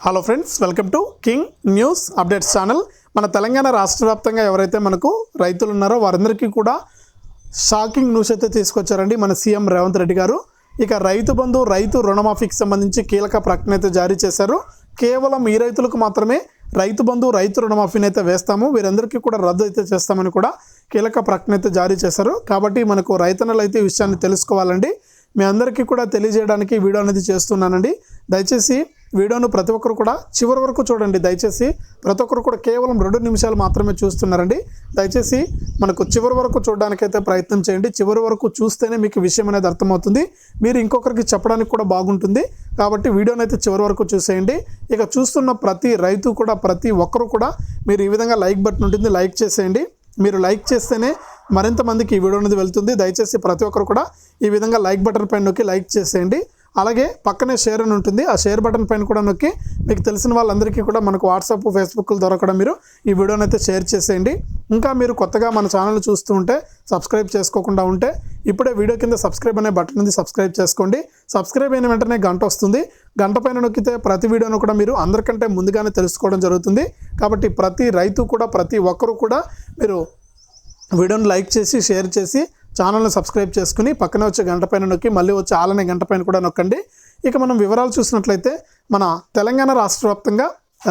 Hello friends, welcome to king news updates channel. మన తెలంగాణ రాష్ట్ర వ్యాప్తంగా ఎవరైతే మనకు రైతులు ఉన్నారో వారందరికీ కూడా షాకింగ్ న్యూస్ అయితే తీసుకొచ్చారండి మన సీఎం రేవంత్ రెడ్డి గారు. ఇక రైతు బంధు, రైతు రుణమాఫీకి సంబంధించి కీలక ప్రకటన అయితే జారీ చేశారు. కేవలం ఈ రైతులకు మాత్రమే రైతు బంధు, రైతు రుణమాఫీని అయితే వేస్తాము, వీరందరికీ కూడా రద్దు అయితే చేస్తామని కూడా కీలక ప్రకటన అయితే జారీ చేశారు. కాబట్టి మనకు రైతన్నలు అయితే ఈ విషయాన్ని తెలుసుకోవాలండి. మీ అందరికీ కూడా తెలియజేయడానికి వీడియో అనేది చేస్తున్నానండి. దయచేసి వీడియోను ప్రతి ఒక్కరు కూడా చివరి వరకు చూడండి. దయచేసి ప్రతి ఒక్కరు కూడా కేవలం 2 నిమిషాలు మాత్రమే చూస్తున్నారండి. దయచేసి మనకు చివరి వరకు చూడడానికైతే ప్రయత్నం చేయండి. చివరి వరకు చూస్తేనే మీకు విషయం అనేది అర్థమవుతుంది, మీరు ఇంకొకరికి చెప్పడానికి కూడా బాగుంటుంది. కాబట్టి వీడియోని అయితే చివరి వరకు చూసేయండి. ఇక చూస్తున్న ప్రతి రైతు కూడా, ప్రతి ఒక్కరు కూడా మీరు ఈ విధంగా లైక్ బటన్ ఉంటుంది, లైక్ చేసేయండి. మీరు లైక్ చేస్తేనే మరింత మందికి ఈ వీడియో అనేది వెళ్తుంది. దయచేసి ప్రతి ఒక్కరు కూడా ఈ విధంగా లైక్ బటన్ పైన నొక్కి లైక్ చేసేయండి. అలాగే పక్కనే షేర్ అని ఉంటుంది, ఆ షేర్ బటన్ పైన కూడా నొక్కి మీకు తెలిసిన వాళ్ళందరికీ కూడా మనకు వాట్సాప్, ఫేస్బుక్ ద్వారా కూడా మీరు ఈ వీడియోని అయితే షేర్ చేసేయండి. ఇంకా మీరు కొత్తగా మన ఛానల్ చూస్తూ ఉంటే, సబ్స్క్రైబ్ చేసుకోకుండా ఉంటే ఇప్పుడే వీడియో కింద సబ్స్క్రైబ్ అనే బటన్ ఉంది, సబ్స్క్రైబ్ చేసుకోండి. సబ్స్క్రైబ్ అయిన వెంటనే గంట వస్తుంది, గంట పైన నొక్కితే ప్రతి వీడియోను కూడా మీరు అందరికంటే ముందుగానే తెలుసుకోవడం జరుగుతుంది. కాబట్టి ప్రతి రైతు కూడా, ప్రతి ఒక్కరు కూడా మీరు వీడియోని లైక్ చేసి, షేర్ చేసి, ఛానల్ని సబ్స్క్రైబ్ చేసుకుని పక్కనే వచ్చే గంట పైన నొక్కి మళ్ళీ వచ్చే ఆలనే గంట పైన కూడా నొక్కండి. ఇక మనం వివరాలు చూసినట్లయితే మన తెలంగాణ రాష్ట్ర వ్యాప్తంగా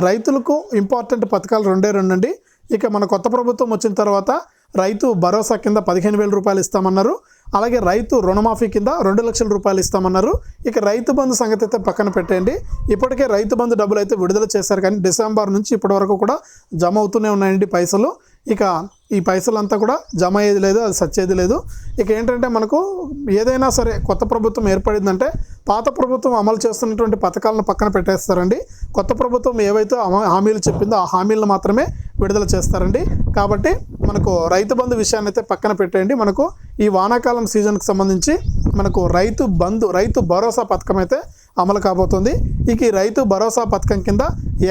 రైతులకు ఇంపార్టెంట్ పథకాలు 2 అండి. ఇక మన కొత్త ప్రభుత్వం వచ్చిన తర్వాత రైతు భరోసా కింద 15,000 రూపాయలు ఇస్తామన్నారు. అలాగే రైతు రుణమాఫీ కింద 2 లక్షల రూపాయలు ఇస్తామన్నారు. ఇక రైతు బంధు సంగతి అయితే పక్కన పెట్టేయండి. ఇప్పటికే రైతు బంధు డబ్బులు అయితే విడుదల చేశారు, కానీ డిసెంబర్ నుంచి ఇప్పటి వరకు కూడా జమ అవుతూనే ఉన్నాయండి పైసలు. ఇక ఈ పైసలంతా కూడా జమ అయ్యేది లేదు, అది సచ్చేది లేదు. ఇక ఏంటంటే మనకు ఏదైనా సరే కొత్త ప్రభుత్వం ఏర్పడిందంటే పాత ప్రభుత్వం అమలు చేస్తున్నటువంటి పథకాలను పక్కన పెట్టేస్తారండి. కొత్త ప్రభుత్వం ఏవైతే హామీలు చెప్పిందో ఆ హామీలను మాత్రమే విడుదల చేస్తారండి. కాబట్టి మనకు రైతు బంధు విషయాన్ని అయితే పక్కన పెట్టేయండి. మనకు ఈ వానాకాలం సీజన్కి సంబంధించి మనకు రైతు బంధు, రైతు భరోసా పథకం అయితే అమలు కాబోతుంది. ఇక ఈ రైతు భరోసా పథకం కింద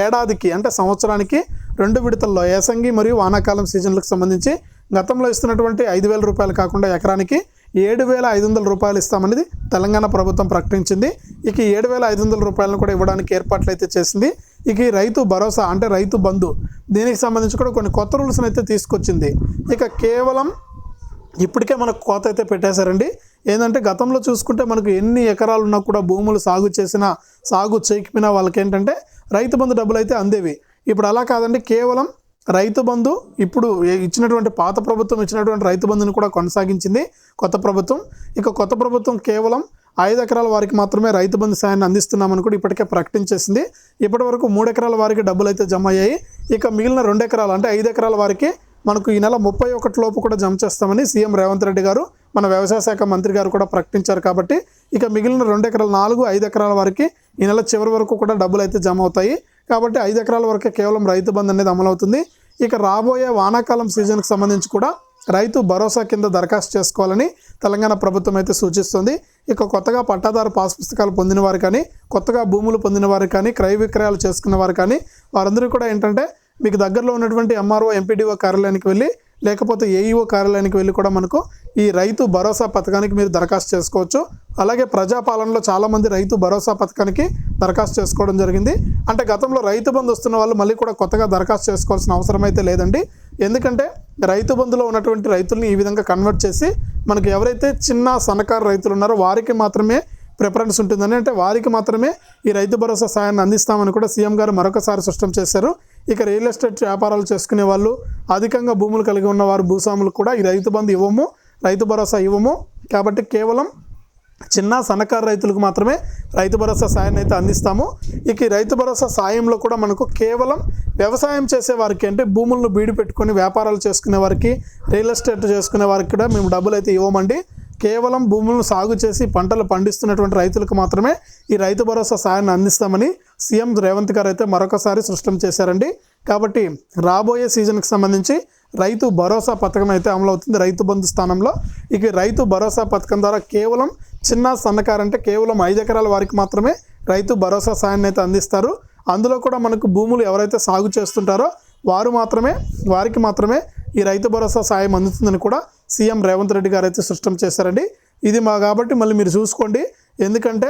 ఏడాదికి అంటే సంవత్సరానికి 2 విడతల్లో యాసంగి మరియు వానాకాలం సీజన్లకు సంబంధించి గతంలో ఇస్తున్నటువంటి 5,000 రూపాయలు కాకుండా ఎకరానికి 7,500 రూపాయలు ఇస్తామనేది తెలంగాణ ప్రభుత్వం ప్రకటించింది. ఇక 7,500 రూపాయలను కూడా ఇవ్వడానికి ఏర్పాట్లు అయితే చేసింది. ఇక ఈ రైతు భరోసా అంటే రైతు బంధు, దీనికి సంబంధించి కూడా కొన్ని కొత్త రూల్స్ని అయితే తీసుకొచ్చింది. ఇక కేవలం ఇప్పటికే మనకు కోత అయితే పెట్టేశారండి. ఏంటంటే గతంలో చూసుకుంటే మనకు ఎన్ని ఎకరాలు ఉన్నా కూడా భూములు సాగు చేసినా, సాగు చేయకపోయినా వాళ్ళకి ఏంటంటే రైతు బంధు డబ్బులు అయితే అందేవి. ఇప్పుడు అలా కాదండి, కేవలం రైతు బంధు ఇప్పుడు ఇచ్చినటువంటి పాత ప్రభుత్వం ఇచ్చినటువంటి రైతు బంధుని కూడా కొనసాగించింది కొత్త ప్రభుత్వం. ఇక కొత్త ప్రభుత్వం కేవలం 5 ఎకరాల వారికి మాత్రమే రైతు బంధు సాయాన్ని అందిస్తున్నామని కూడా ఇప్పటికే ప్రకటించేసింది. ఇప్పటి వరకు 3 ఎకరాల వారికి డబ్బులు అయితే జమ అయ్యాయి. ఇక మిగిలిన 2 ఎకరాలు అంటే 5 ఎకరాల వారికి మనకు ఈ నెల 31 లోపు కూడా జమ చేస్తామని సీఎం రేవంత్ రెడ్డి గారు, మన వ్యవసాయ శాఖ మంత్రి గారు కూడా ప్రకటించారు. కాబట్టి ఇక మిగిలిన 2 ఎకరాలు 4, 5 ఎకరాల వారికి ఈ నెల చివరి వరకు కూడా డబ్బులు అయితే జమ అవుతాయి. కాబట్టి 5 ఎకరాల వరకే కేవలం రైతు బంధు అనేది అమలవుతుంది. ఇక రాబోయే వానాకాలం సీజన్కి సంబంధించి కూడా రైతు భరోసా కింద దరఖాస్తు చేసుకోవాలని తెలంగాణ ప్రభుత్వం అయితే సూచిస్తుంది. ఇక కొత్తగా పట్టాదారు పాస్ పుస్తకాలు పొందిన వారు కానీ, కొత్తగా భూములు పొందిన వారు కానీ, క్రయ విక్రయాలు చేసుకున్న వారు కానీ వారందరూ కూడా ఏంటంటే మీకు దగ్గరలో ఉన్నటువంటి ఎంఆర్ఓ, ఎంపీడీఓ కార్యాలయానికి వెళ్ళి, లేకపోతే ఏఈఓ కార్యాలయానికి వెళ్ళి కూడా మనకు ఈ రైతు భరోసా పథకానికి మీరు దరఖాస్తు చేసుకోవచ్చు. అలాగే ప్రజాపాలనలో చాలామంది రైతు భరోసా పథకానికి దరఖాస్తు చేసుకోవడం జరిగింది. అంటే గతంలో రైతు బంధు వస్తున్న వాళ్ళు మళ్ళీ కూడా కొత్తగా దరఖాస్తు చేసుకోవాల్సిన అవసరం అయితే లేదండి. ఎందుకంటే రైతు బంధులో ఉన్నటువంటి రైతుల్ని ఈ విధంగా కన్వర్ట్ చేసి మనకు ఎవరైతే చిన్న సన్నకారు రైతులు ఉన్నారో వారికి మాత్రమే ప్రిఫరెన్స్ ఉంటుందని, అంటే వారికి మాత్రమే ఈ రైతు భరోసా సాయాన్ని అందిస్తామని కూడా సీఎం గారు మరొకసారి స్పష్టం చేశారు. ఇక రియల్ ఎస్టేట్ వ్యాపారాలు చేసుకునే వాళ్ళు, అధికంగా భూములు కలిగి ఉన్నవారు, భూస్వాములు కూడా ఈ రైతు బంధు ఇవ్వము, రైతు భరోసా ఇవ్వము. కాబట్టి కేవలం చిన్న సన్నకారు రైతులకు మాత్రమే రైతు భరోసా సాయాన్ని అయితే అందిస్తాము. ఇక ఈ రైతు భరోసా సాయంలో కూడా మనకు కేవలం వ్యవసాయం చేసే వారికి, అంటే భూములను బీడు పెట్టుకొని వ్యాపారాలు చేసుకునే వారికి, రియల్ ఎస్టేట్ చేసుకునే వారికి కూడా మేము డబ్బులు అయితే ఇవ్వమండి. కేవలం భూములను సాగు చేసి పంటలు పండిస్తున్నటువంటి రైతులకు మాత్రమే ఈ రైతు భరోసా సాయాన్ని అందిస్తామని సీఎం రేవంత్ గారు అయితే మరొకసారి స్పష్టం చేశారండి. కాబట్టి రాబోయే సీజన్కి సంబంధించి రైతు భరోసా పథకం అయితే అమలవుతుంది రైతు బంధు స్థానంలో. ఇక రైతు భరోసా పథకం ద్వారా కేవలం చిన్న సన్నకారు అంటే కేవలం 5 ఎకరాల వారికి మాత్రమే రైతు భరోసా సాయాన్ని అయితే అందిస్తారు. అందులో కూడా మనకు భూములు ఎవరైతే సాగు చేస్తుంటారో వారికి మాత్రమే ఈ రైతు భరోసా సాయం అందుతుందని కూడా సీఎం రేవంత్ రెడ్డి గారు అయితే స్పష్టం చేశారండి. ఇది కాబట్టి మళ్ళీ మీరు చూసుకోండి, ఎందుకంటే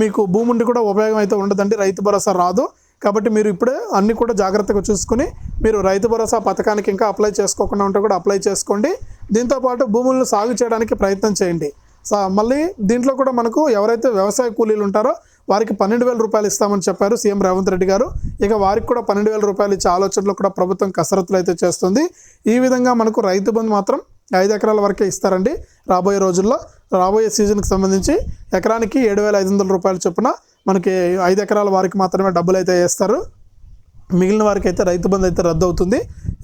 మీకు భూమి ఉండి కూడా ఉపయోగం అయితే ఉండదండి, రైతు భరోసా రాదు. కాబట్టి మీరు ఇప్పుడే అన్నీ కూడా జాగ్రత్తగా చూసుకుని మీరు రైతు భరోసా పథకానికి ఇంకా అప్లై చేసుకోకుండా ఉంటే కూడా అప్లై చేసుకోండి. దీంతోపాటు భూములను సాగు చేయడానికి ప్రయత్నం చేయండి. మళ్ళీ దీంట్లో కూడా మనకు ఎవరైతే వ్యవసాయ కూలీలు ఉంటారో వారికి 12,000 రూపాయలు ఇస్తామని చెప్పారు సీఎం రేవంత్ రెడ్డి గారు. ఇక వారికి కూడా 12,000 రూపాయలు ఇచ్చే ఆలోచనలో కూడా ప్రభుత్వం కసరత్తులు అయితే చేస్తుంది. ఈ విధంగా మనకు రైతు బంధు మాత్రం 5 ఎకరాల వరకే ఇస్తారండి. రాబోయే రోజుల్లో రాబోయే సీజన్కి సంబంధించి ఎకరానికి 7,500 రూపాయలు చొప్పున మనకి 5 ఎకరాల వారికి మాత్రమే డబ్బులు అయితే వేస్తారు. మిగిలిన వారికి అయితే రైతు బంధు అయితే రద్దు అవుతుంది.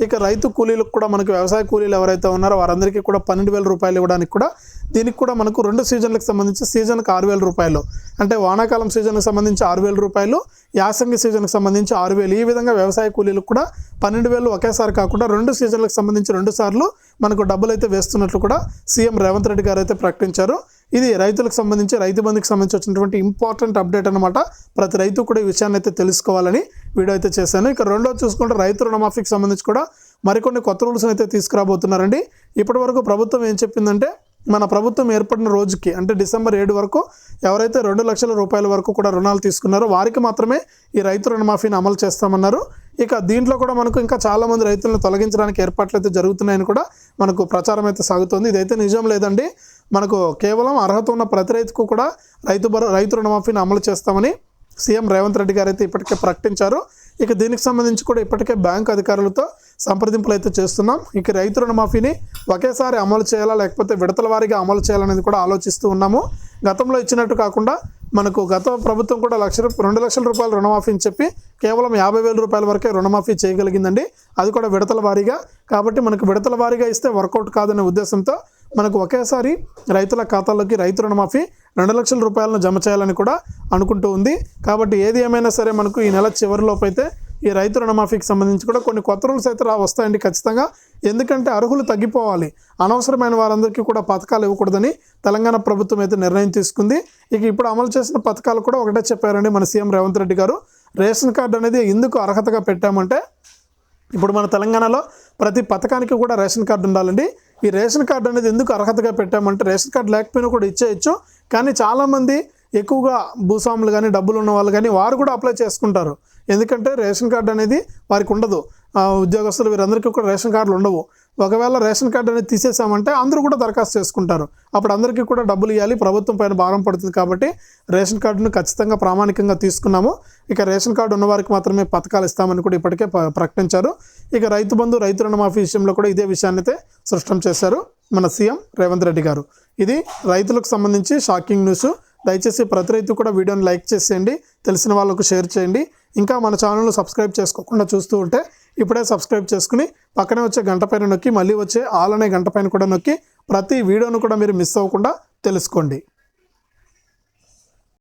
ఇక రైతు కూలీలకు కూడా మనకు వ్యవసాయ కూలీలు ఎవరైతే ఉన్నారో వారందరికీ కూడా 12,000 రూపాయలు ఇవ్వడానికి కూడా దీనికి కూడా మనకు 2 సీజన్లకు సంబంధించి సీజన్కి 6,000 రూపాయలు, అంటే వానాకాలం సీజన్కి సంబంధించి 6,000 రూపాయలు, యాసంగి సీజన్కి సంబంధించి 6,000. ఈ విధంగా వ్యవసాయ కూలీలకు కూడా 12,000 ఒకేసారి కాకుండా 2 సీజన్లకు సంబంధించి 2 సార్లు మనకు డబ్బులు అయితే వేస్తున్నట్లు కూడా సీఎం రేవంత్ రెడ్డి గారు అయితే ప్రకటించారు. ఇది రైతులకు సంబంధించి రైతు బంధుకి సంబంధించి వచ్చినటువంటి ఇంపార్టెంట్ అప్డేట్ అనమాట. ప్రతి రైతు కూడా ఈ విషయాన్ని అయితే తెలుసుకోవాలని వీడియో అయితే చేశాను. ఇక రెండోది చూసుకుంటే రైతు రుణమాఫీకి సంబంధించి కూడా మరికొన్ని కొత్త రూల్స్ అయితే తీసుకురాబోతున్నారండి. ఇప్పటి వరకు ప్రభుత్వం ఏం చెప్పిందంటే మన ప్రభుత్వం ఏర్పడిన రోజుకి అంటే డిసెంబర్ 7 వరకు ఎవరైతే 2 లక్షల రూపాయల వరకు కూడా రుణాలు తీసుకున్నారో వారికి మాత్రమే ఈ రైతు రుణమాఫీని అమలు చేస్తామన్నారు. ఇక దీంట్లో కూడా మనకు ఇంకా చాలామంది రైతులను తొలగించడానికి ఏర్పాట్లు అయితే జరుగుతున్నాయని కూడా మనకు ప్రచారం అయితే సాగుతుంది. ఇదైతే నిజం లేదండి. మనకు కేవలం అర్హత ఉన్న ప్రతి రైతుకు కూడా రైతు రుణమాఫీని అమలు చేస్తామని సీఎం రేవంత్ రెడ్డి గారు అయితే ఇప్పటికే ప్రకటించారు. ఇక దీనికి సంబంధించి కూడా ఇప్పటికే బ్యాంకు అధికారులతో సంప్రదింపులు అయితే చేస్తున్నాం. ఇక రైతు రుణమాఫీని ఒకేసారి అమలు చేయాలా లేకపోతే విడతల వారీగా అమలు చేయాలనేది కూడా ఆలోచిస్తూ ఉన్నాము. గతంలో ఇచ్చినట్టు కాకుండా మనకు గత ప్రభుత్వం కూడా 2 లక్షల రూపాయల రుణమాఫీని చెప్పి కేవలం 50,000 రూపాయల వరకే రుణమాఫీ చేయగలిగిందండి. అది కూడా విడతల వారీగా. కాబట్టి మనకు విడతల వారీగా ఇస్తే వర్కౌట్ కాదనే ఉద్దేశంతో మనకు ఒకేసారి రైతుల ఖాతాల్లోకి రైతు రుణమాఫీ 2 లక్షల రూపాయలను జమ చేయాలని కూడా అనుకుంటూ ఉంది. కాబట్టి ఏది ఏమైనా సరే మనకు ఈ నెల చివరిలోపు అయితే ఈ రైతు రుణమాఫీకి సంబంధించి కూడా కొన్ని కొత్త రూల్స్ అయితే వస్తాయండి ఖచ్చితంగా. ఎందుకంటే అర్హులు తగ్గిపోవాలి, అనవసరమైన వారందరికీ కూడా పథకాలు ఇవ్వకూడదని తెలంగాణ ప్రభుత్వం అయితే నిర్ణయం తీసుకుంది. ఇక ఇప్పుడు అమలు చేసిన పథకాలు కూడా ఒకటే చెప్పారండి మన సీఎం రేవంత్ రెడ్డి గారు. రేషన్ కార్డు అనేది ఎందుకు అర్హతగా పెట్టామంటే ఇప్పుడు మన తెలంగాణలో ప్రతి పథకానికి కూడా రేషన్ కార్డు ఉండాలండి. ఈ రేషన్ కార్డు అనేది ఎందుకు అర్హతగా పెట్టామంటే రేషన్ కార్డు లేకపోయినా కూడా ఇచ్చేయచ్చు. కానీ చాలామంది ఎక్కువగా భూస్వాములు కానీ డబ్బులు ఉన్న వాళ్ళు కానీ వారు కూడా అప్లై చేసుకుంటారు. ఎందుకంటే రేషన్ కార్డు అనేది వారికి ఉండదు. ఉద్యోగస్తులు వీరందరికీ కూడా రేషన్ కార్డులు ఉండవు. ఒకవేళ రేషన్ కార్డు అనేది తీసేసామంటే అందరూ కూడా దరఖాస్తు చేసుకుంటారు. అప్పుడు అందరికీ కూడా డబ్బులు ఇవ్వాలి, ప్రభుత్వం పైన భారం పడుతుంది. కాబట్టి రేషన్ కార్డును ఖచ్చితంగా ప్రామాణికంగా తీసుకున్నాము. ఇక రేషన్ కార్డు ఉన్నవారికి మాత్రమే పథకాలు ఇస్తామని కూడా ఇప్పటికే ప్రకటించారు. ఇక రైతు బంధు రైతు రుణమాఫీ విషయంలో కూడా ఇదే విషయాన్ని అయితే స్పష్టం చేశారు మన సీఎం రేవంత్ రెడ్డి గారు. ఇది రైతులకు సంబంధించి షాకింగ్ న్యూస్. దయచేసి ప్రతి రైతు కూడా వీడియోని లైక్ చేసేయండి, తెలిసిన వాళ్ళకు షేర్ చేయండి. ఇంకా మన ఛానల్ను సబ్స్క్రైబ్ చేసుకోకుండా చూస్తూ ఉంటే ఇప్పుడే సబ్స్క్రైబ్ చేసుకుని పక్కనే వచ్చే గంట పైన నొక్కి మళ్ళీ వచ్చే ఆల్ అనే గంట పైన కూడా నొక్కి ప్రతి వీడియోను కూడా మీరు మిస్ అవ్వకుండా తెలుసుకోండి.